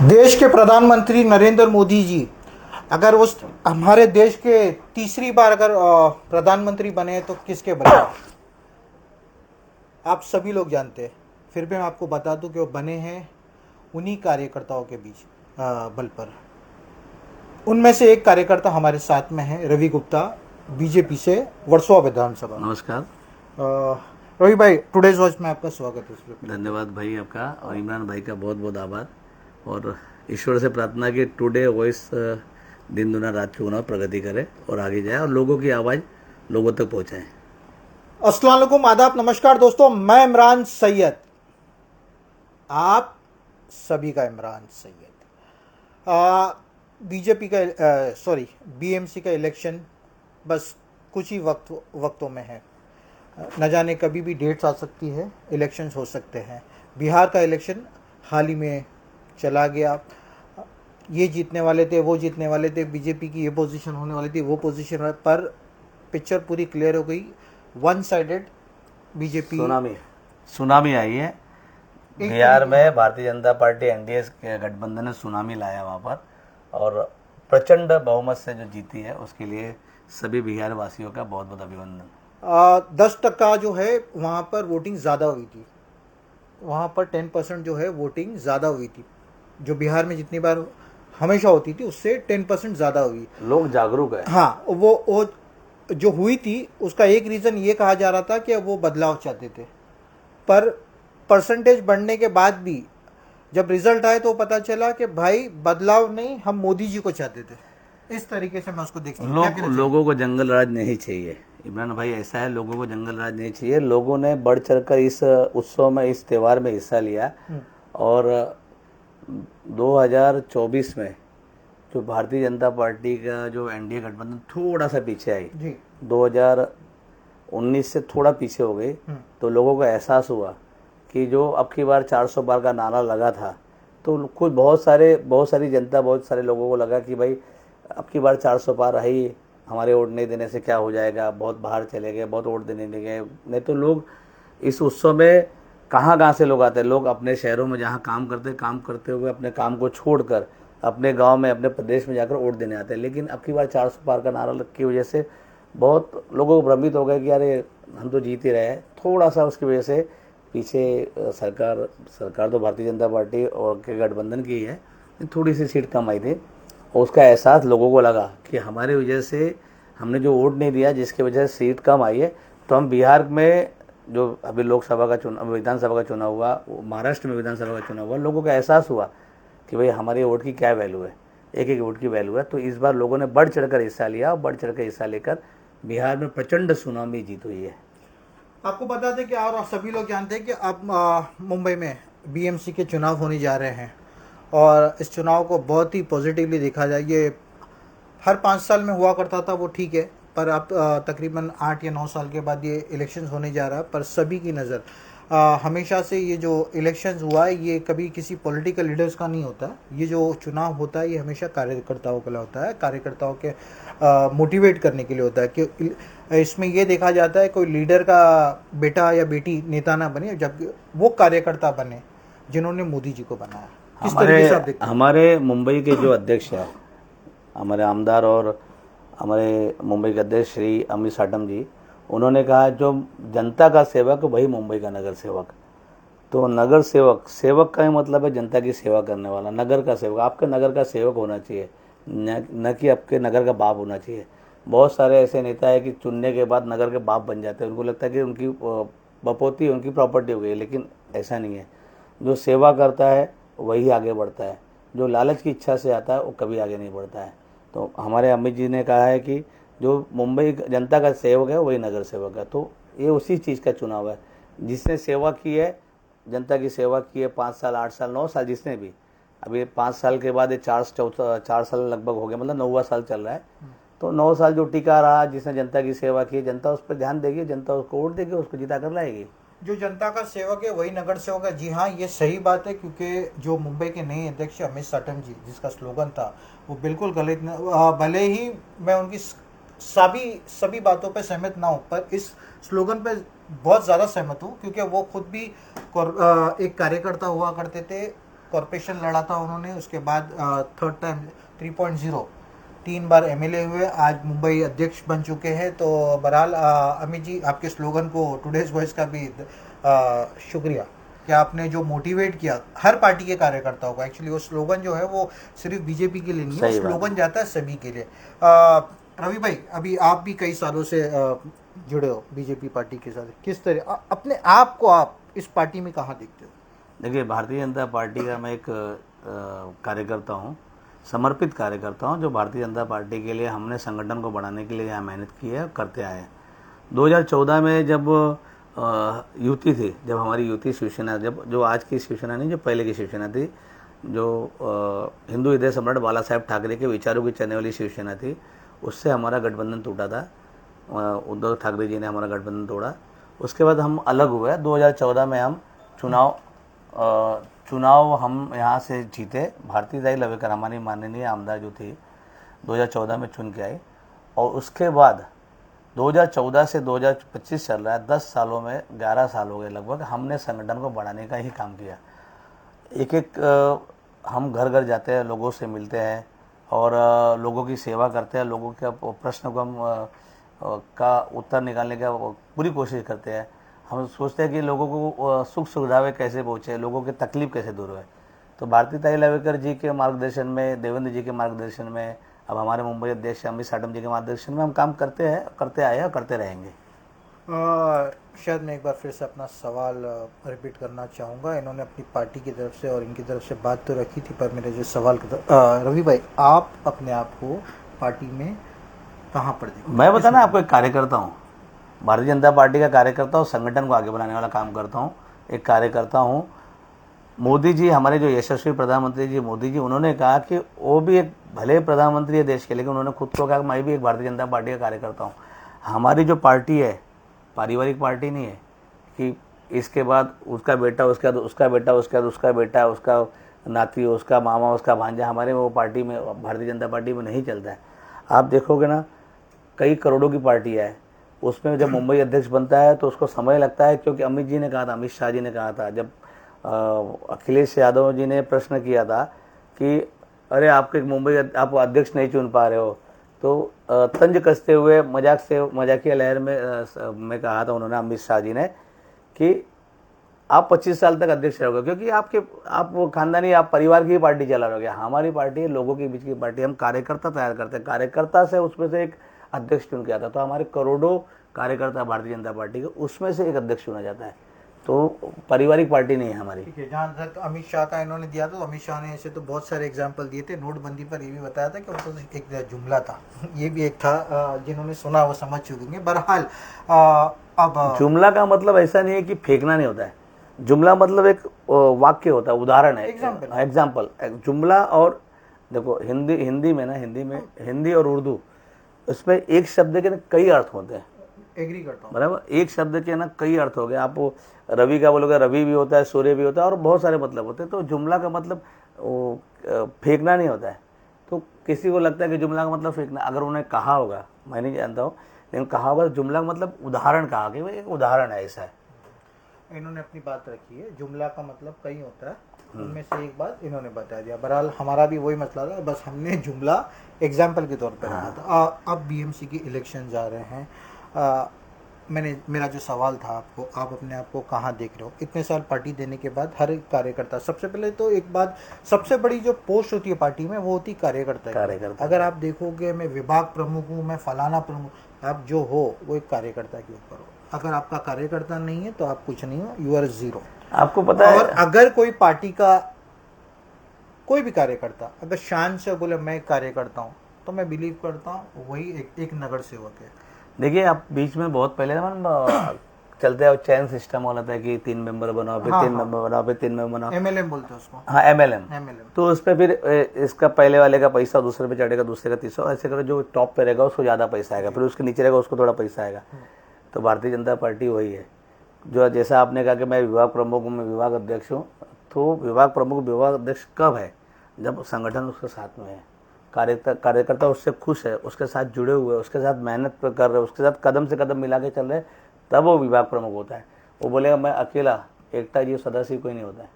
देश के प्रधानमंत्री नरेंद्र मोदी जी अगर उस हमारे देश के तीसरी बार अगर प्रधानमंत्री बने तो किसके बने आप सभी लोग जानते हैं। फिर भी मैं आपको बता दूं कि वो बने हैं उन्हीं कार्यकर्ताओं के बीच बल पर। उनमें से एक कार्यकर्ता हमारे साथ में है, रवि गुप्ता, बीजेपी से वर्सोवा विधानसभा। नमस्कार रवि भाई, टुडेज वॉइस में आपका स्वागत है। धन्यवाद भाई आपका, और इमरान भाई का बहुत बहुत आभार, और ईश्वर से प्रार्थना कि टुडे वॉइस दिन दुना रात चुना प्रगति करे और आगे जाए और लोगों की आवाज़ लोगों तक पहुंचाए। अस्सलाम वालेकुम, आदाब, नमस्कार दोस्तों, मैं इमरान सैयद, आप सभी का इमरान सैयद। बीजेपी का बीएमसी का इलेक्शन बस कुछ ही वक्तों में है। न जाने कभी भी डेट्स आ सकती है, इलेक्शंस हो सकते हैं। बिहार का इलेक्शन हाल ही में चला गया, ये जीतने वाले थे, वो जीतने वाले थे, बीजेपी की ये पोजीशन होने वाली थी, वो पोजीशन पर पिक्चर पूरी क्लियर हो गई। वन साइडेड बीजेपी सुनामी आई है बिहार में। भारतीय जनता पार्टी एनडीए के गठबंधन ने सुनामी लाया वहाँ पर, और प्रचंड बहुमत से जो जीती है उसके लिए सभी बिहार वासियों का बहुत बहुत अभिनंदन। 10% जो है वहाँ पर वोटिंग ज़्यादा हुई थी, वहाँ पर 10% जो है वोटिंग ज़्यादा हुई थी, जो बिहार में जितनी बार हमेशा होती थी उससे 10% ज़्यादा हुई। लोग जागरूक है। हाँ, वो जो हुई थी उसका एक रीज़न ये कहा जा रहा था कि वो बदलाव चाहते थे, पर परसेंटेज बढ़ने के बाद भी जब रिजल्ट आए तो पता चला कि भाई बदलाव नहीं, हम मोदी जी को चाहते थे। इस तरीके से मैं उसको देखता हूँ। लोगों को जंगल राज नहीं चाहिए इमरान भाई, ऐसा है, लोगों को जंगल राज नहीं चाहिए। लोगों ने बढ़ चढ़कर इस उत्सव में, इस त्यौहार में हिस्सा लिया, और 2024 में जो भारतीय जनता पार्टी का जो एनडीए गठबंधन थोड़ा सा पीछे आई, 2019 से थोड़ा पीछे हो गई, तो लोगों को एहसास हुआ कि जो अब की बार 400 पार का नारा लगा था, तो कुछ बहुत सारी जनता, बहुत सारे लोगों को लगा कि भाई अब की बार 400 पार रही, हमारे वोट नहीं देने से क्या हो जाएगा, बहुत बाहर चले गए, बहुत वोट देने नहीं गए। नहीं तो लोग इस उत्सव में कहाँ से लोग आते हैं, लोग अपने शहरों में जहाँ काम करते हुए अपने काम को छोड़कर अपने गांव में, अपने प्रदेश में जाकर वोट देने आते हैं। लेकिन अब की बार 400 पार का नारा की वजह से बहुत लोगों को भ्रमित हो गए कि अरे हम तो जीत ही रहे हैं। थोड़ा सा उसकी वजह से पीछे सरकार तो भारतीय जनता पार्टी और के गठबंधन की है, थोड़ी सी सीट कम आई थी, और उसका एहसास लोगों को लगा कि हमारी वजह से हमने जो वोट नहीं दिया, जिसकी वजह से सीट कम आई है, तो हम बिहार में जो अभी लोकसभा का चुनाव, विधानसभा का चुनाव हुआ, महाराष्ट्र में विधानसभा का चुनाव हुआ, लोगों का एहसास हुआ कि भाई हमारे वोट की क्या वैल्यू है, एक एक वोट की वैल्यू है। तो इस बार लोगों ने बढ़ चढ़कर हिस्सा लिया, और बढ़ चढ़कर हिस्सा लेकर बिहार में प्रचंड सुनामी जीत हुई है। आपको बता दें कि और सभी लोग जानते हैं कि अब मुंबई में बीएमसी के चुनाव होने जा रहे हैं, और इस चुनाव को बहुत ही पॉजिटिवली देखा जाए। ये हर 5 साल में हुआ करता था, वो ठीक है, पर अब तकरीबन 8 या 9 साल के बाद ये इलेक्शंस होने जा रहा है। पर सभी की नज़र हमेशा से ये जो इलेक्शंस हुआ है, ये कभी किसी पॉलिटिकल लीडर्स का नहीं होता। ये जो चुनाव होता है ये हमेशा कार्यकर्ताओं के लिए होता है, कार्यकर्ताओं के मोटिवेट करने के लिए होता है। कि इसमें ये देखा जाता है कोई लीडर का बेटा या बेटी नेता ना बने, जबकि वो कार्यकर्ता बने जिन्होंने मोदी जी को बनाया। हमारे मुंबई के जो अध्यक्ष है, हमारे आमदार और हमारे मुंबई के अध्यक्ष श्री अमित साटम जी, उन्होंने कहा जो जनता का सेवक वही मुंबई का नगर सेवक। तो नगर सेवक का ही मतलब है जनता की सेवा करने वाला, नगर का सेवक। आपके नगर का सेवक होना चाहिए, न कि आपके नगर का बाप होना चाहिए। बहुत सारे ऐसे नेता है कि चुनने के बाद नगर के बाप बन जाते हैं, उनको लगता है कि उनकी बपोती, उनकी प्रॉपर्टी हो गई, लेकिन ऐसा नहीं है। जो सेवा करता है वही आगे बढ़ता है, जो लालच की इच्छा से आता है वो कभी आगे नहीं बढ़ता है। तो हमारे अमित जी ने कहा है कि जो मुंबई जनता का सेवक है वही नगर सेवक है। तो ये उसी चीज़ का चुनाव है, जिसने सेवा की है, जनता की सेवा की है 5 साल, 8 साल, 9 साल, जिसने भी। अभी 5 साल के बाद ये 4 साल लगभग हो गया, मतलब 9वां साल चल रहा है। तो 9 साल जो टिका रहा, जिसने जनता की सेवा की, जनता उस पर ध्यान देगी, जनता उसको वोट देगी, उसको जिता कर लाएगी। जो जनता का सेवक है वही नगर सेवक है। जी हाँ, ये सही बात है, क्योंकि जो मुंबई के नए अध्यक्ष अमित साटम जी, जिसका स्लोगन था वो बिल्कुल गलत न, भले ही मैं उनकी सभी बातों पे सहमत ना हूँ, पर इस स्लोगन पे बहुत ज़्यादा सहमत हूँ, क्योंकि वो खुद भी एक कार्यकर्ता हुआ करते थे कॉरपोरेशन लड़ा था उन्होंने, उसके बाद थर्ड टाइम 3.0 3 बार एमएलए हुए, आज मुंबई अध्यक्ष बन चुके हैं। तो बहरहाल अमित जी, आपके स्लोगन को टुडेज वॉइस का भी शुक्रिया कि आपने जो मोटिवेट किया हर पार्टी के कार्यकर्ताओं को। एक्चुअली वो स्लोगन जो है वो सिर्फ बीजेपी के लिए नहीं है, स्लोगन जाता है सभी के लिए। रवि भाई, अभी आप भी कई सालों से जुड़े हो बीजेपी पार्टी के साथ, किस तरह अपने आप को आप इस पार्टी में कहाँ देखते हो? देखिए, भारतीय जनता पार्टी का मैं एक कार्यकर्ता हूँ, समर्पित कार्यकर्ता हूँ, जो भारतीय जनता पार्टी के लिए हमने संगठन को बढ़ाने के लिए यहाँ मेहनत की है, करते आए हैं। 2014 में जब युति थी, जब हमारी युति शिवसेना, जब जो आज की शिवसेना नहीं, जो पहले की शिवसेना थी, जो हिंदू हृदय सम्राट बाला साहेब ठाकरे के विचारों की चलने वाली शिवसेना थी, उससे हमारा गठबंधन टूटा था। उद्धव ठाकरे जी ने हमारा गठबंधन तोड़ा। उसके बाद हम अलग हुए। 2014 में हम चुनाव हम यहाँ से जीते। भारतीदाई लवेकर हमारी माननीय आमदार जो थी 2014 में चुन के आई, और उसके बाद 2014 से 2025 चल रहा है, 10 सालों में 11 साल हो गए लगभग, हमने संगठन को बढ़ाने का ही काम किया। एक एक हम घर घर जाते हैं, लोगों से मिलते हैं और लोगों की सेवा करते हैं, लोगों के प्रश्न को हम का उत्तर निकालने का पूरी कोशिश करते हैं। हम सोचते हैं कि लोगों को सुख सुविधाएं कैसे पहुँचे, लोगों की तकलीफ कैसे दूर हुए। तो भारतीताई लवेकर जी के मार्गदर्शन में, देवेंद्र जी के मार्गदर्शन में, अब हमारे मुंबई अध्यक्ष अमित साटम जी के मार्गदर्शन में हम काम करते हैं, करते आए और करते रहेंगे। शायद मैं एक बार फिर से अपना सवाल रिपीट करना चाहूँगा। इन्होंने अपनी पार्टी की तरफ से और इनकी तरफ से बात तो रखी थी, पर मेरे जो सवाल रवि भाई, आप अपने आप को पार्टी में कहाँ पर देखते? मैं बताना आपको एक कार्यकर्ता हूँ, भारतीय जनता पार्टी का कार्यकर्ता हूँ, संगठन को आगे बढ़ाने वाला काम करता हूँ, एक कार्यकर्ता हूँ। मोदी जी, हमारे जो यशस्वी प्रधानमंत्री जी मोदी जी, उन्होंने कहा कि वो भी एक भले प्रधानमंत्री है देश के, लेकिन उन्होंने खुद को कहा कि मैं भी एक भारतीय जनता पार्टी का कार्यकर्ता हूँ। हमारी जो पार्टी है पारिवारिक पार्टी नहीं है कि इसके बाद उसका बेटा, उसके बाद उसका बेटा, उसके बाद उसका बेटा, उसका नाती, उसका मामा, उसका भांजा। हमारे वो पार्टी में, भारतीय जनता पार्टी में नहीं चलता है। आप देखोगे ना, कई करोड़ों की पार्टी है, उसमें जब मुंबई अध्यक्ष बनता है तो उसको समय लगता है, क्योंकि अमित जी ने कहा था, अमित शाह जी ने कहा था, जब अखिलेश यादव जी ने प्रश्न किया था कि अरे आपके मुंबई आप अध्यक्ष नहीं चुन पा रहे हो, तो तंज कसते हुए मजाकिया लहर में कहा था उन्होंने, अमित शाह जी ने, कि आप 25 साल तक अध्यक्ष रहोगे, क्योंकि आप वो खानदानी, आप परिवार की पार्टी चला रहोगे। हमारी पार्टी लोगों के बीच की पार्टी, हम कार्यकर्ता तैयार करते हैं, कार्यकर्ता से उसमें से एक अध्यक्ष चुन के आता है। तो हमारे करोड़ों कार्यकर्ता भारतीय जनता पार्टी के, उसमें से एक अध्यक्ष चुना जाता है। तो पारिवारिक पार्टी नहीं है हमारी। ठीक है, जहाँ तक अमित शाह का इन्होंने दिया था, तो अमित शाह ने ऐसे तो बहुत सारे एग्जाम्पल दिए थे। नोटबंदी पर ये भी बताया था कि उनको एक जुमला था, ये भी एक था, जिन्होंने सुना वो समझ चुके। बहरहाल अब जुमला का मतलब ऐसा नहीं है कि फेंकना नहीं होता है। जुमला मतलब एक वाक्य होता है, उदाहरण है, एग्जाम्पल। जुमला और देखो, हिंदी में हिंदी और उर्दू, उसमें एक शब्द के ना कई अर्थ होते हैं। एग्री करता हूँ, बराबर, एक शब्द के ना कई अर्थ हो गए। आप रवि का बोलोगे, रवि भी होता है, सूर्य भी होता है, और बहुत सारे मतलब होते हैं। तो जुमला का मतलब फेंकना नहीं होता है। तो किसी को लगता है कि जुमला का मतलब फेंकना, अगर उन्हें कहा होगा, मैं नहीं जानता हूँ, लेकिन कहा होगा जुमला का मतलब उदाहरण कहा कि भाई एक उदाहरण है, ऐसा है। इन्होंने अपनी बात रखी है, जुमला का मतलब कई होता है, उनमें से एक बात इन्होंने बता दिया। बहरहाल हमारा भी वही मसला था, बस हमने जुमला एग्जाम्पल के तौर पर रखा था। अब बीएमसी की इलेक्शन जा रहे हैं, मेरा जो सवाल था आपको, आप अपने आप को कहाँ देख रहे हो इतने साल पार्टी देने के बाद? हर एक कार्यकर्ता, सबसे पहले तो एक बात, सबसे बड़ी जो पोस्ट होती है पार्टी में वो होती है कार्यकर्ता। अगर आप देखोगे, मैं विभाग प्रमुख हूँ, मैं फलाना प्रमुख, आप जो हो वो एक कार्यकर्ता के ऊपर हो। अगर आपका कार्यकर्ता नहीं है तो आप कुछ नहीं हो, यू आर जीरो। आपको पता है, और अगर कोई पार्टी का कोई भी कार्यकर्ता अगर शान से बोले मैं कार्यकर्ता हूँ, तो मैं बिलीव करता हूँ वही एक नगर सेवक है। देखिए, आप बीच में बहुत पहले ना चलते हैं, चैन सिस्टम वाला था कि 3 मेंबर बनाओ, फिर 3 मेंबर बनाओ, फिर 3 मेंबर बनाओ, एमएलएम बोलते हैं उसको। हाँ, एमएलएम। तो उस पर फिर इसका पहले वाले का पैसा दूसरे पे चढ़ेगा, दूसरे का तीसरा, ऐसे करो, जो टॉप पे रहेगा उसको ज़्यादा पैसा आएगा, फिर उसके नीचे रहेगा उसको थोड़ा पैसा आएगा। तो भारतीय जनता पार्टी वही है, जो जैसा आपने कहा कि मैं विभाग प्रमुख हूँ, मैं विभाग अध्यक्ष हूँ, तो विभाग प्रमुख विभाग अध्यक्ष कब है? जब संगठन उसके साथ में है, कार्यकर्ता उससे खुश है, उसके साथ जुड़े हुए, उसके साथ मेहनत कर रहे, उसके साथ कदम से कदम मिला के चल रहे, तब वो विभाग प्रमुख होता है। वो बोलेगा मैं अकेला, एकता जीव सदाशिव कोई नहीं होता है,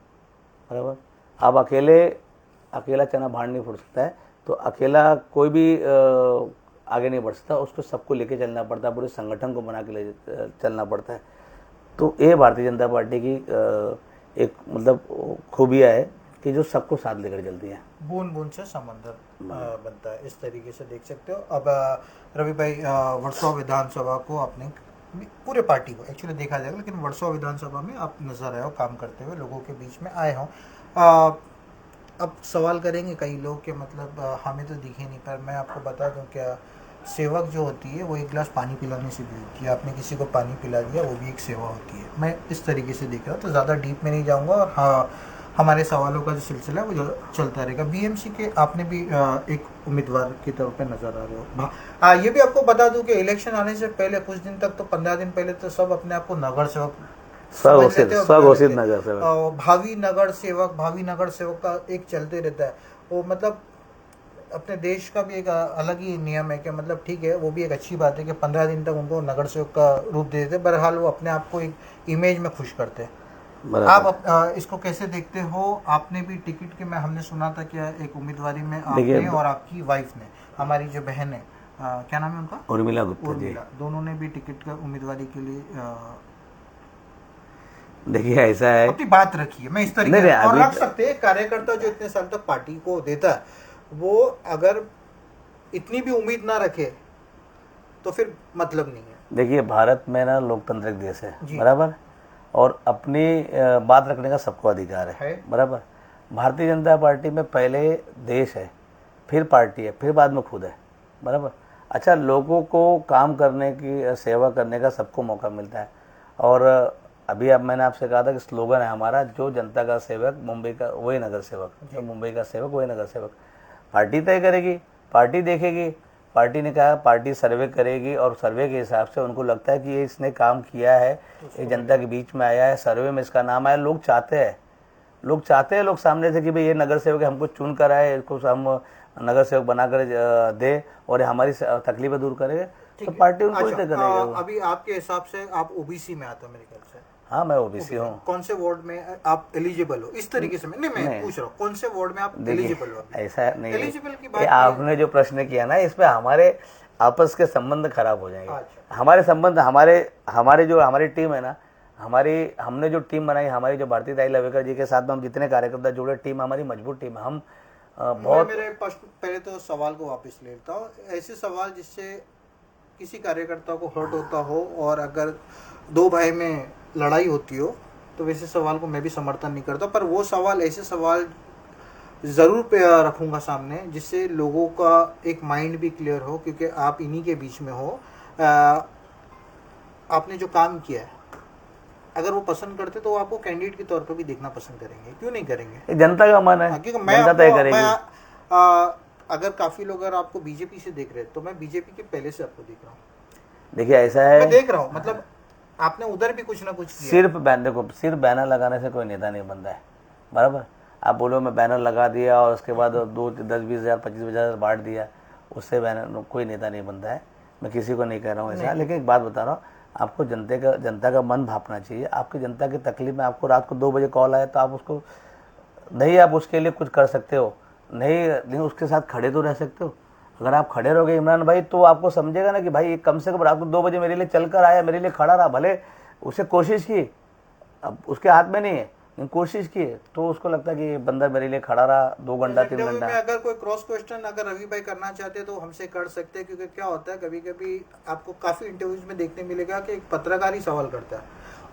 बराबर। अब अकेला चना भाड़ नहीं फूट सकता है, तो अकेला कोई भी आगे नहीं बढ़ सकता, उसको सबको लेके चलना पड़ता है, पूरे संगठन को बना के ले चलना पड़ता है। तो ये भारतीय जनता पार्टी की एक मतलब खूबियाँ है कि जो सबको साथ लेकर चलती है। बूंद बूंद से समंदर बनता है, इस तरीके से देख सकते हो। अब रवि भाई, वर्सोवा विधानसभा को आपने, पूरे पार्टी को एक्चुअली देखा जाएगा, लेकिन वर्सोवा विधानसभा में आप नजर आए हो काम करते हुए, लोगों के बीच में आए हो। अब सवाल करेंगे कई लोग कि मतलब हमें तो दिखे नहीं, पर मैं आपको बता दूं क्या, सेवक जो होती है वो एक गिलास पानी पिलाने से भी होती है। आपने किसी को पानी पिला दिया, वो भी एक सेवा होती है। मैं इस तरीके से देख रहा हूँ, तो ज़्यादा डीप में नहीं जाऊँगा। और हाँ, हमारे सवालों का जो सिलसिला है वो जो चलता रहेगा। बीएमसी के आपने भी एक उम्मीदवार की तौर पे नजर आ रहे हो। ये भी आपको बता दूं कि इलेक्शन आने से पहले कुछ दिन तक, तो 15 दिन पहले तो सब अपने आप को नगर सेवक स्वघोषित नगर सेवक, भावी नगर सेवक का एक चलते रहता है। वो मतलब अपने देश का भी एक अलग ही नियम है कि मतलब ठीक है, वो भी एक अच्छी बात है कि 15 दिन तक उनको नगर सेवक का रूप दे देते। बहरहाल वो अपने आप को एक इमेज में खुश करते हैं। आप इसको कैसे देखते हो? आपने भी टिकट के, मैं हमने सुना था कि एक उम्मीदवारी में आपने और आपकी वाइफ ने, हमारी जो बहन है, क्या नाम है उनका, उर्मिला गुप्ता जी, दोनों ने भी टिकट का उम्मीदवारी के लिए देखिए ऐसा है, अपनी बात रखी है। मैं इस तरीके से और रख सकते हैं। कार्यकर्ता जो इतने साल तक पार्टी को देता है, वो अगर इतनी भी उम्मीद ना रखे तो फिर मतलब नहीं है। देखिए भारत में ना लोकतांत्रिक देश है, बराबर, और अपनी बात रखने का सबको अधिकार है, बराबर। भारतीय जनता पार्टी में पहले देश है, फिर पार्टी है, फिर बाद में खुद है, बराबर। अच्छा, लोगों को काम करने की, सेवा करने का सबको मौका मिलता है। और अभी अब मैंने आपसे कहा था कि स्लोगन है हमारा, जो जनता का सेवक मुंबई का वही नगर सेवक, जो मुंबई का सेवक वही नगर सेवक। पार्टी तय करेगी, पार्टी देखेगी। पार्टी ने कहा पार्टी सर्वे करेगी, और सर्वे के हिसाब से उनको लगता है कि ये इसने काम किया है, ये जनता के बीच में आया है, सर्वे में इसका नाम आया, लोग चाहते हैं लोग सामने से कि भाई ये नगर सेवक हमको चुन कर आए, इसको हम नगर सेवक बनाकर दे और हमारी तकलीफें दूर करेंगे, तो पार्टी उनको ही तय करेगी। अभी आपके हिसाब से आप ओबीसी में आते हो मेरे ख्याल से? हाँ, मैं ओबीसी हूँ। कौन से वार्ड में आप एलिजिबल हो? इस तरीके से मैं पूछ रहा हूँ, कौन से वार्ड में आप एलिजिबल हो? ऐसा नहीं, एलिजिबल की बात आपने जो प्रश्न किया ना, इसमें हमारे आपस के संबंध खराब हो जाएंगे। अच्छा। हमारे संबंध, हमारी टीम है ना, हमने जो टीम बनाई, हमारी जो भारती ताई लवेकर जी के साथ में हम जितने कार्यकर्ता जुड़े, टीम हमारी मजबूत टीम है। हम बहुत, मेरे पहले तो सवाल को वापस ले लेता हूँ। ऐसे सवाल जिससे किसी कार्यकर्ता को हर्ट होता हो, और अगर दो भाई में लड़ाई होती हो, तो वैसे सवाल को मैं भी समर्थन नहीं करता। पर वो सवाल, ऐसे सवाल ज़रूर पे रखूँगा सामने, जिससे लोगों का एक माइंड भी क्लियर हो, क्योंकि आप इन्हीं के बीच में हो। आपने जो काम किया है, अगर वो पसंद करते तो वो आपको कैंडिडेट के तौर पर भी देखना पसंद करेंगे, क्यों नहीं करेंगे? जनता का मन है, जनता तय करेगी। अगर काफ़ी लोग अगर आपको बीजेपी से देख रहे हैं, तो मैं बीजेपी के पहले से आपको देख रहा हूँ। देखिए ऐसा है, मैं देख रहा हूँ, मतलब आपने उधर भी कुछ ना कुछ किया। सिर्फ बैनर लगाने से कोई नेता नहीं बनता है, बराबर। आप बोलो मैं बैनर लगा दिया और उसके बाद 10-20 हज़ार 25 हज़ार बांट दिया, उससे बैनर कोई नेता नहीं बनता है। मैं किसी को नहीं कह रहा हूँ ऐसा, लेकिन एक बात बता रहा हूँ, आपको जनता का मन भापना चाहिए। आपकी जनता की तकलीफ में आपको रात को 2 बजे कॉल आया, तो आप उसको नहीं, आप उसके लिए कुछ कर सकते हो, नहीं उसके साथ खड़े तो रह सकते हो। अगर आप खड़े रहोगे इमरान भाई, तो आपको समझेगा ना कि भाई कम से कम रात को 2 बजे मेरे लिए चल कर आया, मेरे लिए खड़ा रहा, भले उसे कोशिश की, अब उसके हाथ में नहीं है, लेकिन कोशिश की, तो उसको लगता है कि बंदा मेरे लिए खड़ा रहा 2 घंटा 3 घंटा। अगर कोई क्रॉस क्वेश्चन अगर रवि भाई करना चाहते तो हमसे कर सकते हैं, क्योंकि क्या होता है, कभी कभी आपको काफ़ी इंटरव्यूज में देखने मिलेगा कि एक पत्रकार ही सवाल करता है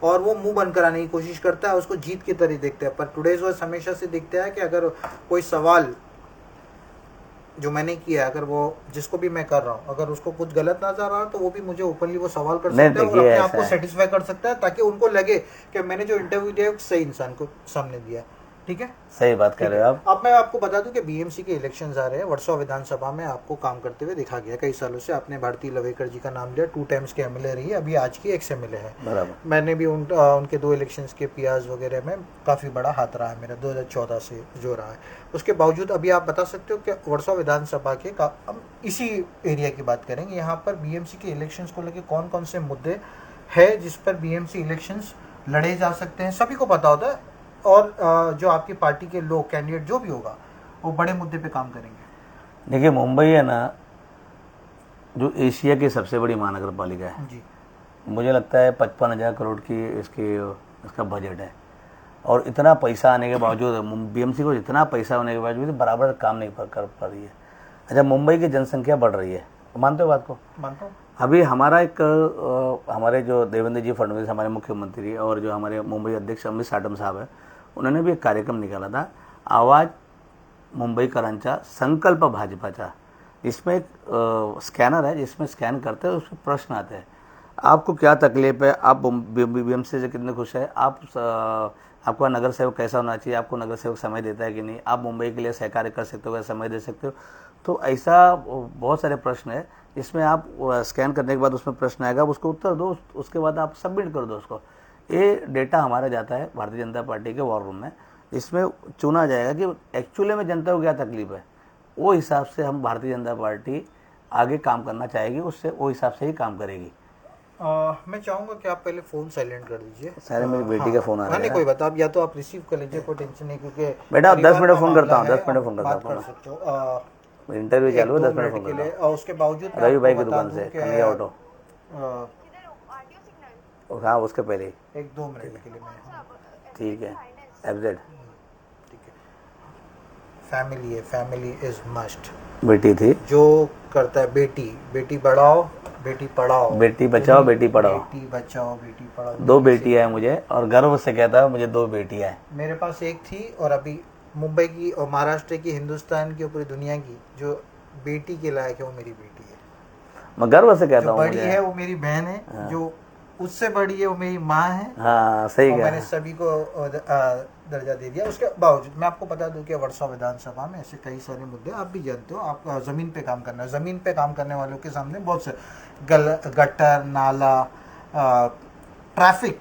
और वो मुंह बंद कराने की कोशिश करता है, उसको जीत की तरह देखते हैं। पर टुडेज वॉइस हमेशा से दिखता है कि अगर कोई सवाल जो मैंने किया, अगर वो जिसको भी मैं कर रहा हूँ, अगर उसको कुछ गलत नजर आ रहा तो वो भी मुझे ओपनली वो सवाल कर सकता है और अपने आप को सेटिस्फाई कर सकता है, ताकि उनको लगे कि मैंने जो इंटरव्यू दिया सही इंसान को सामने दिया। ठीक है, सही बात कर रहे हो आप। अब मैं आपको बता दूं कि बीएमसी के इलेक्शंस आ रहे हैं। वर्सोवा विधानसभा में आपको काम करते हुए देखा गया कई सालों से। आपने भारती लवेकर जी का नाम लिया, 2 टाइम्स के एमएलए रही है, अभी आज की एक्स एमएलए है। बराबर। मैंने भी उनके 2 इलेक्शंस के पियाज वगैरह में काफ़ी बड़ा हाथ रहा है मेरा, 2014 से जो रहा है। उसके बावजूद अभी आप बता सकते हो कि वर्सोवा विधानसभा के हम इसी एरिया की बात करेंगे, यहाँ पर बीएमसी के इलेक्शंस को लेकर कौन कौन से मुद्दे हैं जिस पर बीएमसी इलेक्शंस लड़े जा सकते हैं? सभी को पता होता है, और जो आपकी पार्टी के लोग कैंडिडेट जो भी होगा वो बड़े मुद्दे पे काम करेंगे? देखिए, मुंबई है ना, जो एशिया की सबसे बड़ी महानगर पालिका है जी। मुझे लगता है 55,000 करोड़ की इसका बजट है, और इतना पैसा आने के बावजूद बीएमसी को इतना पैसा होने के बावजूद बराबर काम नहीं कर पा रही है। अच्छा, मुंबई की जनसंख्या बढ़ रही है, मानते हो बात को? मानता हूँ। अभी हमारा हमारे जो देवेंद्र जी फडणवीस हमारे मुख्यमंत्री और जो हमारे मुंबई अध्यक्ष अमित साटम साहब है, उन्होंने भी एक कार्यक्रम निकाला था, आवाज मुंबईकरांचा संकल्प भाजपाचा। इसमें एक स्कैनर है जिसमें स्कैन करते हैं, उसमें प्रश्न आते हैं, आपको क्या तकलीफ है, आप बीएमसी से कितने खुश है, आपका नगर सेवक कैसा होना चाहिए, आपको नगर सेवक समय देता है कि नहीं, आप मुंबई के लिए सहकार्य कर सकते हो, समय दे सकते हो। तो ऐसा बहुत सारे प्रश्न है, इसमें आप स्कैन करने के बाद उसमें प्रश्न आएगा, उसको उत्तर दो, उसके बाद आप सबमिट कर दो उसको। ये डेटा हमारा जाता है भारतीय जनता पार्टी के वॉर रूम में, इसमें चुना जाएगा कि एक्चुअली में जनता को क्या तकलीफ है, वो हिसाब से हम भारतीय जनता पार्टी आगे काम करना चाहेगी, उससे वो हिसाब से ही काम करेगी। मैं चाहूंगा कि आप पहले फोन साइलेंट कर दीजिए। सारे मेरी बेटी का फोन आ रहा है। नहीं कोई बात, आप या तो आप रिसीव कर लीजिए, कोई टेंशन नहीं, क्योंकि बेटा 10 मिनट फोन करता हूँ, 10 मिनट फोन करता बात कर सकते हो। इंटरव्यू चालू है, 10 मिनट फोन के करता लिए। हूँ। और उसके बावजूद रवि भाई की दुकान से कन्हैया ऑटो, हाँ उसके पहले 1-2 मिनट के लिए मैं, ठीक है, एफजेड ठीक है। फैमिली है, फैमिली इज मस्ट। बेटी थी जो करता है, बेटी बढ़ाओ बेटी पढ़ाओ, बेटी बचाओ बेटी पढ़ाओ, बेटी बचाओ बेटी पढ़ाओ। 2 बेटियां हैं मुझे, और गर्व से कहता है मुझे 2 बेटियां हैं। मेरे पास एक थी, और अभी मुंबई की और महाराष्ट्र की, हिंदुस्तान की, पूरी दुनिया की जो बेटी के लायक है वो मेरी बेटी है। मैं गर्व से कहता हूँ, बड़ी है वो मेरी बहन है। हाँ। जो उससे बड़ी है वो मेरी माँ है। हाँ सही कहा। मैंने सभी को दर्जा दे दिया। उसके बावजूद मैं आपको बता दूं कि वर्षा विधानसभा में ऐसे कई सारे मुद्दे, आप भी जानते हो, आप जमीन पे काम करना है, जमीन पे काम करने वालों के सामने बहुत से गटर, नाला, ट्रैफिक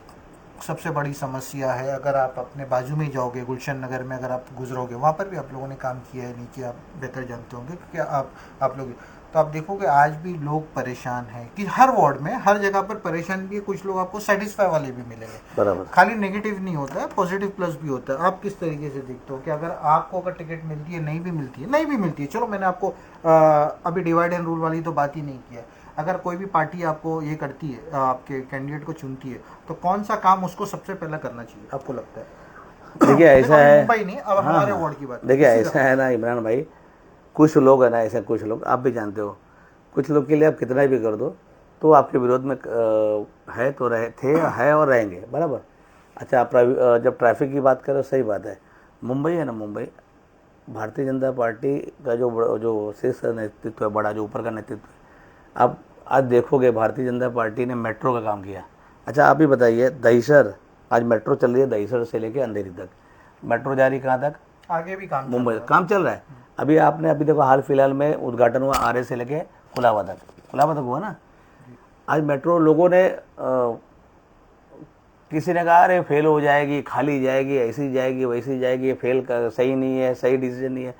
सबसे बड़ी समस्या है। अगर आप अपने बाजू में ही जाओगे, गुलशन नगर में अगर आप गुजरोगे, वहाँ पर भी आप लोगों ने काम किया है, नीचे आप बेहतर जानते होंगे, क्योंकि आप लोग, तो आप देखोगे आज भी लोग परेशान हैं, कि हर वार्ड में हर जगह पर परेशान भी है। कुछ लोग आपको सेटिस्फाई वाले भी मिलेंगे, बराबर। खाली नेगेटिव नहीं होता है, पॉजिटिव प्लस भी होता है। आप किस तरीके से देखते हो कि अगर आपको अगर टिकट मिलती है, नहीं भी मिलती है, चलो मैंने आपको अभी डिवाइड एंड रूल वाली तो बात ही नहीं किया। अगर कोई भी पार्टी आपको ये करती है, आपके कैंडिडेट को चुनती है, तो कौन सा काम उसको सबसे पहला करना चाहिए आपको लगता है? देखिए ऐसा है, मुंबई नहीं, अब हमारे वार्ड की बात। देखिए ऐसा है ना इमरान भाई, कुछ लोग है ना ऐसे, कुछ लोग आप भी जानते हो, कुछ लोग के लिए आप कितना भी कर दो तो आपके विरोध में है तो है और रहेंगे, बराबर। अच्छा, आप जब ट्रैफिक की बात करें, सही बात है, मुंबई है ना, मुंबई भारतीय जनता पार्टी का जो शीर्ष नेतृत्व है, बड़ा जो ऊपर का नेतृत्व है, आप आज देखोगे भारतीय जनता पार्टी ने मेट्रो का काम किया। अच्छा आप ही बताइए, दहीसर आज मेट्रो चल रही है, दहीसर से लेके अंधेरी तक मेट्रो जा रही, कहाँ तक? आगे भी काम मुंबई काम चल रहा है। अभी देखो हाल फिलहाल में उद्घाटन हुआ आरए से लेके कुलाबा तक हुआ ना। आज मेट्रो लोगों ने किसी ने कहा अरे फेल हो जाएगी, खाली जाएगी, ऐसी जाएगी वैसी जाएगी, फेल सही नहीं है, सही डिसीजन नहीं है।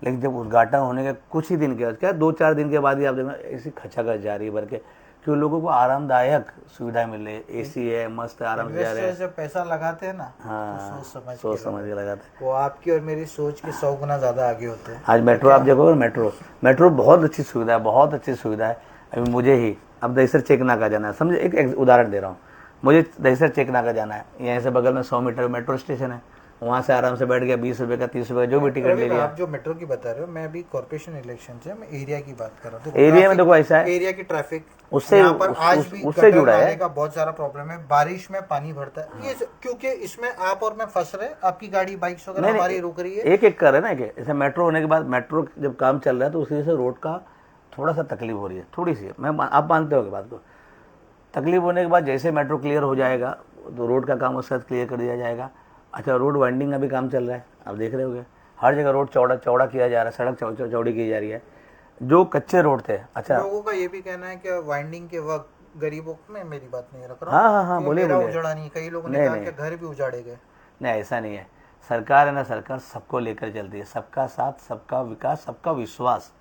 लेकिन जब उद्घाटन होने के कुछ ही दिन के बाद, क्या 2-4 दिन के बाद ही आप देखना ऐसी खचाखच जा रही है भर के, क्यों लोगों को आरामदायक सुविधा मिल रही है, एसी है, मस्त आराम से जा रहे हैं। जब पैसा लगाते हैं ना, हाँ, तो सोच समझ के लगाते हैं। वो आपकी और मेरी सोच के 100 गुना ज्यादा आगे होते हैं। आज मेट्रो आप देखोगे, मेट्रो बहुत अच्छी सुविधा है, बहुत अच्छी सुविधा है। अभी मुझे ही अब दहीसर चेकनाका जाना है, समझे, एक उदाहरण दे रहा हूँ, मुझे दहीसर चेकनाका जाना है, यहाँ से बगल में 100 मीटर मेट्रो स्टेशन है, वहाँ से आराम से बैठ गया, 20 रुपये का, 30 रुपये का, जो भी टिकट ले लिया। आप जो मेट्रो की बता रहे हो, मैं अभी कॉर्पोरेशन इलेक्शन से, मैं एरिया की बात कर रहा हूँ। एरिया में देखो ऐसा है, एरिया की ट्रैफिक उससे जुड़ा है, का बहुत सारा प्रॉब्लम है। बारिश में पानी भरता है, ये क्योंकि इसमें आप और मैं फंस रहे, आपकी गाड़ी बाइक्स वगैरह हमारी रुक रही है, एक कर रहे ना। जैसे मेट्रो होने के बाद, मेट्रो जब काम चल रहा है तो उसी वजह से रोड का थोड़ा सा तकलीफ हो रही है, थोड़ी सी, आप मानते हो बात को। तकलीफ होने के बाद जैसे मेट्रो क्लियर हो जाएगा तो रोड का काम उसके साथ क्लियर कर दिया जाएगा। अच्छा, रोड वाइंडिंग का भी काम चल रहा है, आप देख रहे होंगे, हर जगह रोड चौड़ा किया जा रहा है, सड़क चौड़ी की जा रही है, जो कच्चे रोड थे। अच्छा, लोगों का ये भी कहना है कि वाइंडिंग के वक्त गरीबों में, मेरी बात नहीं रख रहा हूँ, हाँ बोलिए, उजाड़ा नहीं, कई लोगों ने कहा कि घर भी उजाड़े गए। नहीं, ऐसा नहीं है, सरकार है ना, सरकार सबको लेकर चलती है, सबका साथ, सबका विकास, सबका विश्वास,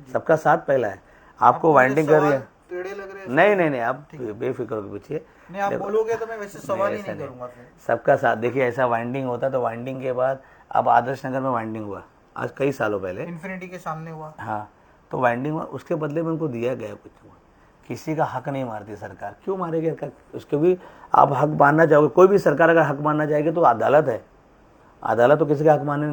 सबका साथ पहला है। आपको वाइंडिंग कर रही है, टेढ़े लग रहे हैं। नहीं नहीं नहीं, आप बेफिक्र होकर पूछिए। नहीं, आप बोलोगे तो मैं वैसे सवाल ही नहीं करूंगा फिर। सबका साथ देखिए, ऐसा वाइंडिंग होता तो वाइंडिंग के बाद अब आदर्श नगर में वाइंडिंग हुआ आज कई सालों पहले, इन्फिनिटी के सामने हुआ। हाँ, तो वाइंडिंग हुआ, उसके बदले में उनको दिया गया कुछ। किसी का हक नहीं मारती सरकार, क्यों मारेगी? उसके भी आप हक मानना चाहोगे, कोई भी सरकार अगर हक मानना चाहेगी तो अदालत है, अदालत तो किसी का हक मानने,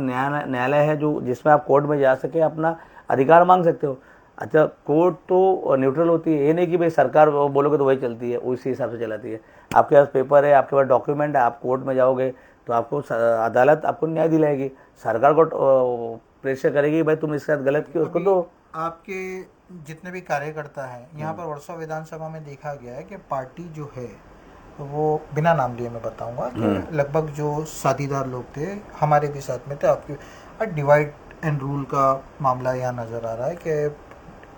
न्यायालय है जो जिसमें आप कोर्ट में जा सके अपना अधिकार मांग सकते हो। अच्छा, कोर्ट तो न्यूट्रल होती है, ये नहीं कि भाई सरकार बोलोगे तो वही चलती है, उसी हिसाब से चलाती है। आपके पास पेपर है, आपके पास डॉक्यूमेंट है, आप कोर्ट में जाओगे तो आपको अदालत आपको न्याय दिलाएगी। सरकार को प्रेशर करेगी भाई तुम इसके साथ गलत किया, उसको तो। आपके जितने भी कार्यकर्ता हैं यहाँ पर वर्षा विधानसभा में देखा गया है कि पार्टी जो है वो बिना नाम लिए मैं बताऊंगा कि लगभग जो साथीदार लोग थे हमारे भी साथ में थे, आपके डिवाइड एंड रूल का मामला यहाँ नज़र आ रहा है कि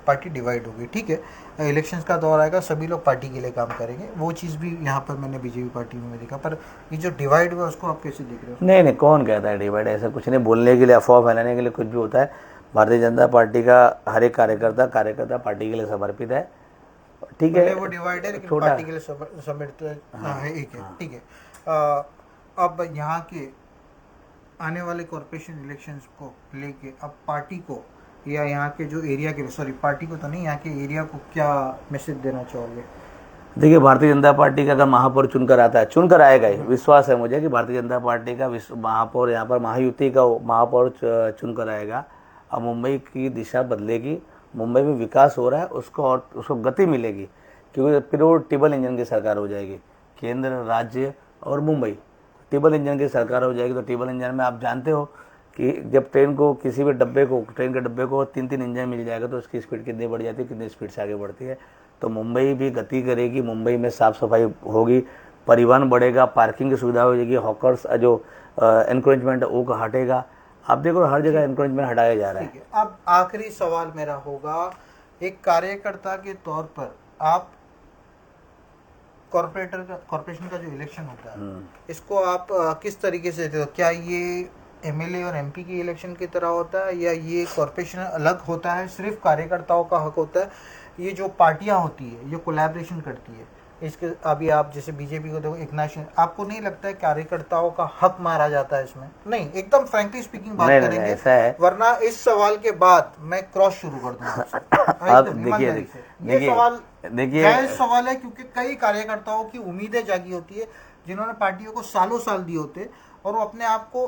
पार्टी डिवाइड होगी। ठीक है, इलेक्शंस का दौर आएगा, सभी लोग पार्टी के लिए काम करेंगे, वो चीज़ भी यहाँ पर मैंने बीजेपी पार्टी में देखा। पर ये जो डिवाइड हुआ उसको आप कैसे देख रहे हो? नहीं नहीं, कौन कहता है डिवाइड? ऐसा कुछ नहीं, बोलने के लिए, अफवाह फैलाने के लिए कुछ भी होता है। भारतीय जनता पार्टी का हर एक कार्यकर्ता पार्टी के लिए समर्पित है। ठीक है, वो डिवाइड है लेकिन पार्टी के लिए समर्पित है, एक है। ठीक है, अब यहाँ के आने वाले कॉर्पोरेशन इलेक्शंस को लेके अब पार्टी को या यहाँ के जो एरिया के, सॉरी पार्टी को तो नहीं, यहाँ के एरिया को क्या मैसेज देना चाहोगे? देखिए, भारतीय जनता पार्टी का अगर महापौर चुनकर आता है, चुनकर आएगा ही, विश्वास है मुझे कि भारतीय जनता पार्टी का महापौर यहाँ पर महायुति का महापौर चुनकर आएगा। अब मुंबई की दिशा बदलेगी, मुंबई में विकास हो रहा है उसको और उसको गति मिलेगी, क्योंकि फिर वो टिबल इंजन की सरकार हो जाएगी, केंद्र राज्य और मुंबई टिबल इंजन की सरकार हो जाएगी। तो टिबल इंजन में आप जानते हो कि जब ट्रेन को किसी भी ट्रेन के डब्बे को 3-3 इंजन मिल जाएगा तो उसकी स्पीड कितनी बढ़ जाती है, कितनी स्पीड से आगे बढ़ती है। तो मुंबई भी गति करेगी, मुंबई में साफ सफाई होगी, परिवहन बढ़ेगा, पार्किंग की सुविधा हो जाएगी, हॉकर्स जो एनक्रोचमेंट वो हटेगा। आप देखो हर जगह एनक्रोचमेंट हटाया जा रहा है। अब आखिरी सवाल मेरा होगा, एक कार्यकर्ता के तौर पर आप कॉर्पोरेशन का जो इलेक्शन होता है इसको आप किस तरीके से देते हो? क्या ये एमएलए और एमपी की इलेक्शन की तरह होता है या ये कॉर्पोरेशन अलग होता है, सिर्फ कार्यकर्ताओं का हक होता है? ये जो पार्टियां होती है ये कोलैबोरेशन करती है, इसके अभी आप जैसे बीजेपी को देखो, एक नेशनल, आपको नहीं लगता है कार्यकर्ताओं का हक मारा जाता है इसमें? नहीं, एकदम फ्रैंकली स्पीकिंग बात करेंगे, ऐसा है। वरना इस सवाल के बाद मैं क्रॉस शुरू कर दूंगा। आप देखिए जायज सवाल है, क्योंकि कई कार्यकर्ताओं की उम्मीदें जागी होती है जिन्होंने पार्टियों को सालों साल दिए होते और वो अपने आप को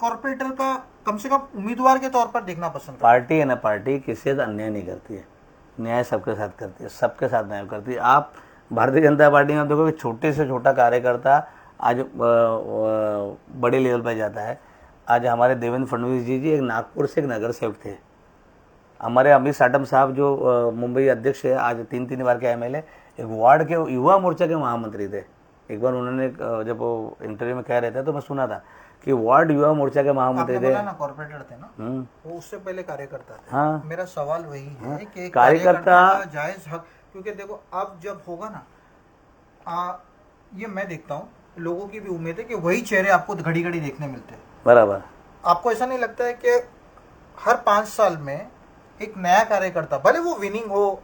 कॉर्पोरेटर का कम से कम उम्मीदवार के तौर पर देखना पसंद करते। पार्टी है ना, पार्टी किसी से अन्याय नहीं करती है, न्याय सबके साथ करती है, सबके साथ न्याय करती है। आप भारतीय जनता पार्टी में देखो कि छोटे से छोटा कार्यकर्ता आज बड़े लेवल पर जाता है। आज हमारे देवेंद्र फडणवीस जी एक नागपुर से एक नगर सेवक थे। हमारे अमित साटम साहब जो मुंबई अध्यक्ष है, आज 3 बार के एमएलए, एक वार्ड के युवा मोर्चा के महामंत्री थे। एक बार उन्होंने जब वो इंटरव्यू में कह रहे थे तो मैं सुना था कि वार्ड युवा मोर्चा के महामंत्री थे ना, कॉर्पोरेटर थे ना, वो उससे पहले कार्यकर्ता थे। हाँ, मेरा सवाल वही है कि कार्यकर्ता जायज हक, क्योंकि देखो अब जब होगा ना, ये मैं देखता हूँ लोगों की भी उम्मीद है कि वही चेहरे आपको घड़ी घड़ी देखने मिलते हैं। बराबर, आपको ऐसा नहीं लगता है कि हर 5 साल में एक नया कार्यकर्ता, भले वो विनिंग हो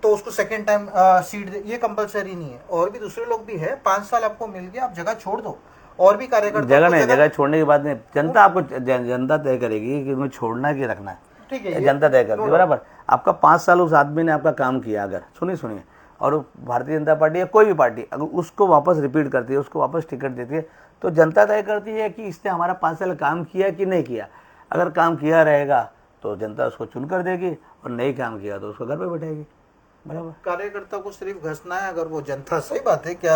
तो उसको सेकेंड टाइम सीट दे, ये कंपलसरी नहीं है, और भी दूसरे लोग भी है, 5 साल आपको मिल गया, आप जगह छोड़ दो, और भी कार्यकर्ता जगह छोड़ने की बात नहीं, जनता आपको जनता तय करेगी कि तुम्हें छोड़ना है कि रखना है, ठीक है, जनता तय करती है। बराबर, आपका 5 साल उस आदमी ने आपका काम किया, अगर सुनिए और भारतीय जनता पार्टी या कोई भी पार्टी अगर उसको वापस रिपीट करती है, उसको वापस टिकट देती है, तो जनता तय करती है कि इसने हमारा 5 साल काम किया कि नहीं किया। अगर काम किया रहेगा तो जनता उसको चुन कर देगी, और नहीं काम किया तो उसको घर पे बैठाएगी। बराबर, कार्यकर्ता को सिर्फ घसना है, अगर वो जनता, सही बात है, क्या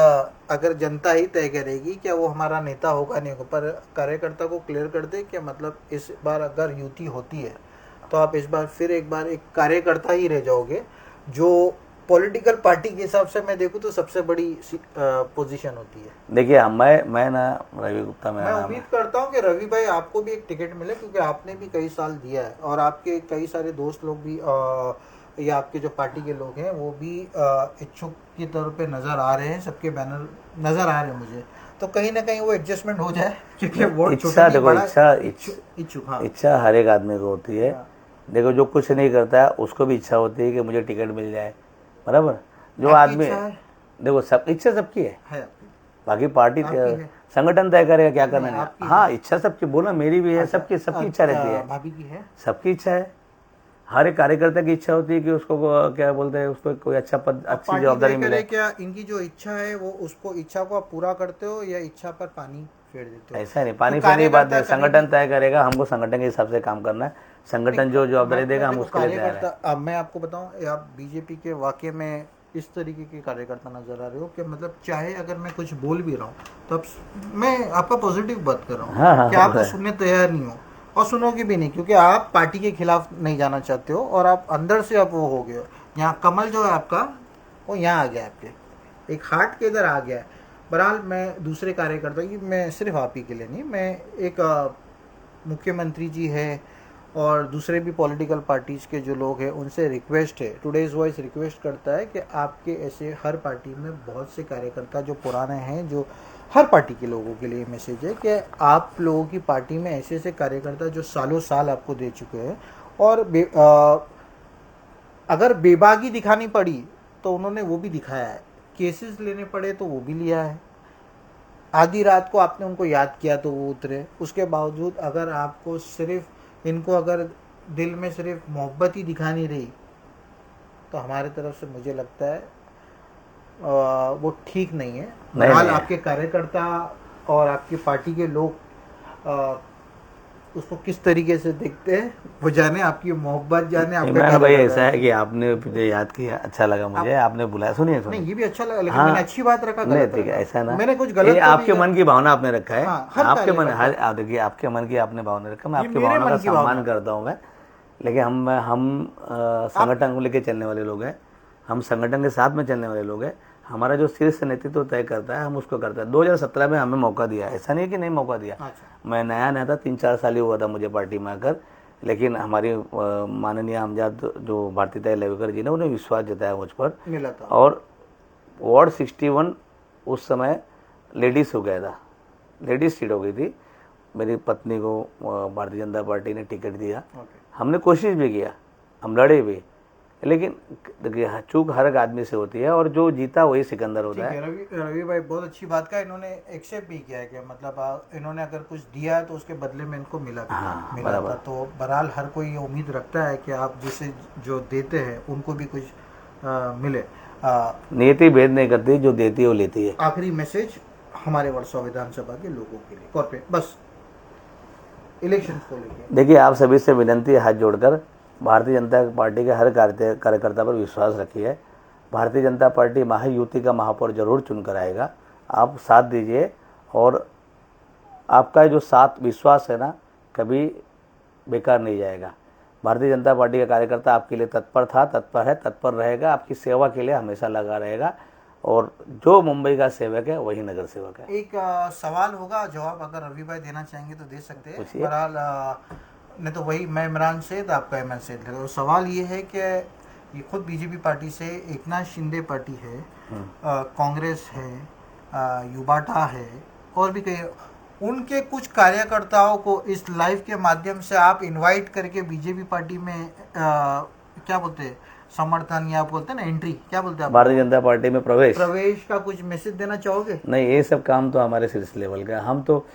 अगर जनता ही तय करेगी क्या वो हमारा नेता होगा नहीं होगा, पर कार्यकर्ता को क्लियर कर दे कि मतलब इस बार अगर युति होती है तो आप इस बार फिर एक बार एक कार्यकर्ता ही रह जाओगे, जो पॉलिटिकल पार्टी के हिसाब से मैं देखूं तो सबसे बड़ी पोजीशन होती है। देखिए मैं ना रवि गुप्ता, मैं उम्मीद करता हूं कि रवि भाई आपको भी एक टिकट मिले, क्योंकि आपने भी कई साल दिया है और आपके कई सारे दोस्त लोग भी या आपके जो पार्टी के लोग हैं वो भी इच्छुक के तौर पे नजर आ रहे हैं, सबके बैनर नजर आ रहे हैं मुझे, तो कहीं ना कहीं वो एडजस्टमेंट हो जाए, क्योंकि वोट इच्छा हर एक आदमी को होती है। देखो जो कुछ नहीं करता है उसको भी इच्छा होती है कि मुझे टिकट मिल जाए, बराबर। जो आपकी आदमी, इच्छा है? देखो सब इच्छा सबकी है, आपकी? बाकी पार्टी आपकी है? संगठन तय करेगा क्या करना नहीं, है। आपकी हाँ है? इच्छा सबकी, बोला मेरी भी है, सबकी सबकी इच्छा रहती है, भाभी की है? सबकी इच्छा है। हर एक कार्यकर्ता की इच्छा होती है कि उसको क्या बोलते हैं, उसको कोई अच्छा पद, अच्छी पार्टी जवाबदारी तय मिले। करे क्या इनकी जो इच्छा है वो उसको इच्छा को आप पूरा करते हो या इच्छा पर पानी फेर देते हो? ऐसा नहीं, पानी तो फेरने की बात नहीं, कार्यकर्ता संगठन तय करेगा, हमको संगठन के हिसाब से काम करना है, संगठन जो जवाबदारी देगा हम उसके लिए तैयार है। कार्यकर्ता, अब मैं आपको बताऊं, आप बीजेपी के वाकई में इस तरीके के कार्यकर्ता नजर आ रहे हो कि मतलब चाहे अगर मैं कुछ बोल भी रहा हूँ तो अब मैं आपका पॉजिटिव बात कर रहा हूँ हाँ, कि आप तो सुनने तैयार नहीं हो और सुनोगे भी नहीं, क्योंकि आप पार्टी के खिलाफ नहीं जाना चाहते हो और आप अंदर से अब वो हो गए हो। यहाँ कमल जो है आपका वो यहाँ आ गया, आपके एक हार्ट के इधर आ गया है। बहरहाल मैं दूसरे कार्यकर्ता की, मैं सिर्फ आप ही के लिए नहीं, मैं एक मुख्यमंत्री जी है और दूसरे भी पॉलिटिकल पार्टीज़ के जो लोग हैं उनसे रिक्वेस्ट है, टुडेज वॉइस रिक्वेस्ट करता है कि आपके ऐसे हर पार्टी में बहुत से कार्यकर्ता जो पुराने हैं, जो हर पार्टी के लोगों के लिए मैसेज है कि आप लोगों की पार्टी में ऐसे ऐसे कार्यकर्ता जो सालों साल आपको दे चुके हैं और अगर बेबागी दिखानी पड़ी तो उन्होंने वो भी दिखाया है, केसेस लेने पड़े तो वो भी लिया है, आधी रात को आपने उनको याद किया तो वो उतरे। उसके बावजूद अगर आपको सिर्फ इनको अगर दिल में सिर्फ मोहब्बत ही दिखानी रही तो हमारे तरफ से मुझे लगता है वो ठीक नहीं है। बहरहाल आपके कार्यकर्ता और आपकी पार्टी के लोग उसको किस तरीके से देखते हैं वो जाने, आपकी मोहब्बत जाने। इमरान भाई ऐसा है कि आपने मुझे याद किया, अच्छा लगा मुझे, आपने बुलाया। सुनिए नहीं ये भी अच्छा लगा, लेकिन हाँ, मैंने अच्छी बात रखा, नहीं ठीक है, ऐसा ना, मैंने कुछ गलत ये आपके मन की भावना आपने रखा है। हाँ, आपके मन, हर देखिए आपके मन की आपने भावना रखा, मैं आपकी भावना का सम्मान करता हूँ मैं, लेकिन हम संगठन को लेकर चलने वाले लोग हैं, हम संगठन के साथ में चलने वाले लोग हैं। हमारा जो शीर्ष नेतृत्व तय करता है हम उसको करता है। 2017 में हमें मौका दिया, ऐसा नहीं है कि नहीं मौका दिया। मैं नया था, 3-4 साल ही हुआ था मुझे पार्टी में आकर, लेकिन हमारी माननीय आमजाद जो भारतीताई लेवेकर जी ने उन्हें विश्वास जताया मुझ पर मिला था। और वार्ड 61 उस समय लेडीज़ हो गया था, लेडीज़ सीट हो गई थी। मेरी पत्नी को भारतीय जनता पार्टी ने टिकट दिया, हमने कोशिश भी किया, हम लड़े भी, लेकिन देखिए चूक हर एक आदमी से होती है और जो जीता वही सिकंदर होता है। रवि भाई बहुत अच्छी बात का इन्होंने एक्सेप्ट भी किया है कि मतलब इन्होंने अगर कुछ दिया तो उसके बदले में इनको मिला था। तो बहरहाल हर कोई ये उम्मीद रखता है कि आप जिसे जो देते हैं उनको भी कुछ मिले। नियति भेद नहीं करती, जो देती है वो लेती है। आखिरी मैसेज हमारे वर्सोवा विधानसभा के लोगों के लिए कॉर्पोरेट बस इलेक्शन को लेकर। देखिए आप सभी से विनंती है हाथ जोड़कर, भारतीय जनता पार्टी के हर कार्यकर्ता पर विश्वास रखिए। भारतीय जनता पार्टी महायुति का महापौर जरूर चुनकर आएगा, आप साथ दीजिए और आपका जो साथ विश्वास है ना कभी बेकार नहीं जाएगा। भारतीय जनता पार्टी का कार्यकर्ता आपके लिए तत्पर था, तत्पर है, तत्पर रहेगा, आपकी सेवा के लिए हमेशा लगा रहेगा और जो मुंबई का सेवक है वही नगर सेवक है। एक सवाल होगा, जवाब अगर रवि भाई देना चाहेंगे तो दे सकते हैं। बहरहाल नहीं तो वही मैं इमरान सैद, आपका एमएन सैद। तो सवाल ये है कि ये खुद बीजेपी पार्टी से एकनाथ शिंदे पार्टी है, कांग्रेस है, युवाटा है और भी कई, उनके कुछ कार्यकर्ताओं को इस लाइव के माध्यम से आप इनवाइट करके बीजेपी पार्टी में क्या बोलते हैं समर्थन या बोलते हैं ना एंट्री, क्या बोलते हैं भारतीय जनता पार्टी में प्रवेश का कुछ मैसेज देना चाहोगे? नहीं, ये सब काम तो हमारे शीर्ष लेवल का, हम तो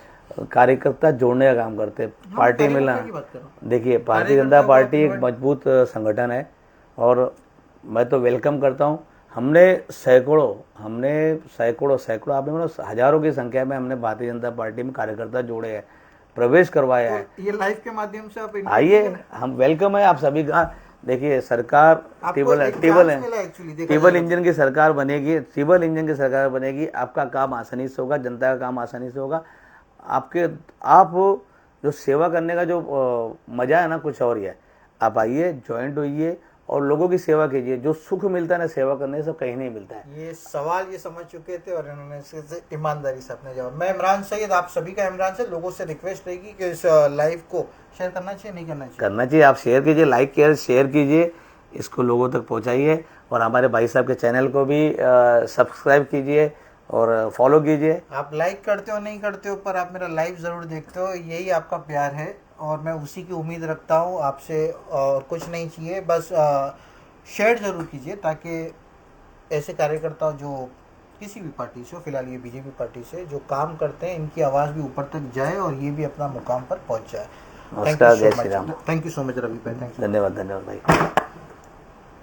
कार्यकर्ता जोड़ने का काम करते हैं, पार्टी मिलना। देखिए भारतीय जनता पार्टी एक मजबूत संगठन है और मैं तो वेलकम करता हूँ। हमने सैकड़ों आपने मतलब हजारों की संख्या में हमने भारतीय जनता पार्टी में कार्यकर्ता जोड़े हैं, प्रवेश करवाया है। ये लाइव के माध्यम से आप आइए, हम वेलकम है आप सभी का। देखिए सरकार टेबल इंजन की सरकार बनेगी, टेबल इंजन की सरकार बनेगी, आपका काम आसानी से होगा, जनता का काम आसानी से होगा। आप जो सेवा करने का जो मजा है ना कुछ और ही है। आप आइए, ज्वाइंट होइए और लोगों की सेवा कीजिए। जो सुख मिलता है ना सेवा करने से कहीं नहीं मिलता है। ये सवाल ये समझ चुके थे और इन्होंने इससे ईमानदारी से अपने जवाब। मैं इमरान सैयद, आप सभी का इमरान से लोगों से रिक्वेस्ट रहेगी कि इस लाइव को शेयर करना चाहिए, नहीं करना चाहिए? करना चाहिए। आप शेयर कीजिए, लाइक कीजिए, शेयर कीजिए, इसको लोगों तक पहुंचाइए और हमारे भाई साहब के चैनल को भी सब्सक्राइब कीजिए और फॉलो कीजिए। आप लाइक करते हो नहीं करते हो पर आप मेरा लाइव जरूर देखते हो, यही आपका प्यार है। और मैं उसी की उम्मीद रखता हूँ आपसे, और कुछ नहीं चाहिए, बस शेयर ज़रूर कीजिए ताकि ऐसे कार्यकर्ता जो किसी भी पार्टी से हो, फिलहाल ये बीजेपी पार्टी से जो काम करते हैं, इनकी आवाज़ भी ऊपर तक जाए और ये भी अपना मुकाम पर पहुंच जाए। नमस्कार, जय Shri Ram. Thank you so much Ravi भाई, थैंक यू। धन्यवाद भाई।